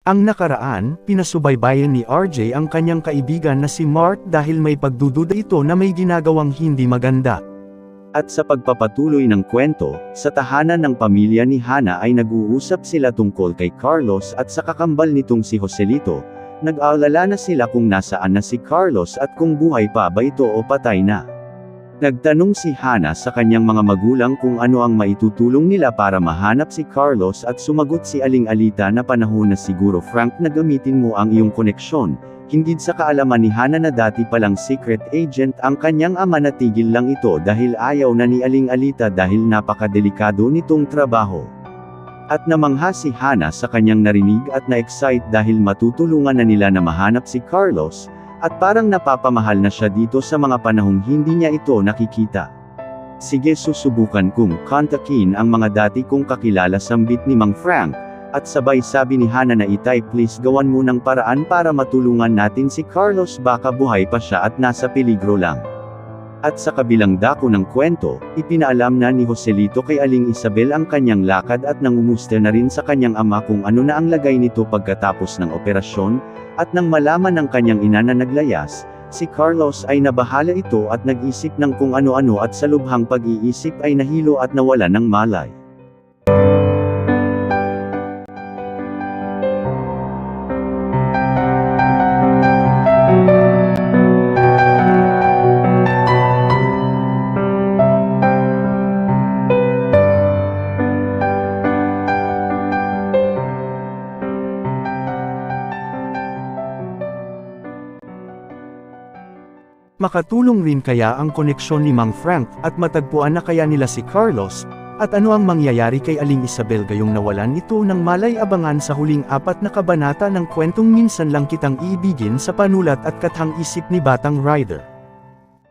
Ang nakaraan, pinasubaybayan ni RJ ang kanyang kaibigan na si Mark dahil may pagdududa ito na may ginagawang hindi maganda. At sa pagpapatuloy ng kwento, sa tahanan ng pamilya ni Hana ay nag-uusap sila tungkol kay Carlos at sa kakambal nitong si Joselito. Nag-aalala na sila kung nasaan na si Carlos at kung buhay pa ba ito o patay na. Nagtanong si Hana sa kanyang mga magulang kung ano ang maitutulong nila para mahanap si Carlos at sumagot si Aling Alita na panahon na siguro Frank na gamitin mo ang iyong koneksyon. Hingid sa kaalaman ni Hana na dati palang secret agent ang kanyang ama, natigil lang ito dahil ayaw na ni Aling Alita dahil napakadelikado nitong trabaho. At namangha si Hana sa kanyang narinig at na-excite dahil matutulungan na nila na mahanap si Carlos, at parang napapamahal na siya dito sa mga panahong hindi niya ito nakikita. Sige, susubukan kong kontakin ang mga dati kong kakilala, sambit ni Mang Frank, at sabay sabi ni Hana na itay, please gawan mo ng paraan para matulungan natin si Carlos, baka buhay pa siya at nasa peligro lang. At sa kabilang dako ng kwento, ipinaalam na ni Joselito kay Aling Isabel ang kanyang lakad at nangumusta na rin sa kanyang ama kung ano na ang lagay nito pagkatapos ng operasyon, at nang malaman ng kanyang ina na naglayas, si Carlos ay nabahala ito at nag-isip ng kung ano-ano at sa lubhang pag-iisip ay nahilo at nawala ng malay. Makatulong rin kaya ang koneksyon ni Mang Frank at matagpuan na kaya nila si Carlos, at ano ang mangyayari kay Aling Isabel gayong nawalan ito ng malay? Abangan sa huling 4 na kabanata ng kwentong Minsan Lang Kitang Iibigin sa panulat at kathang isip ni Batang Rider.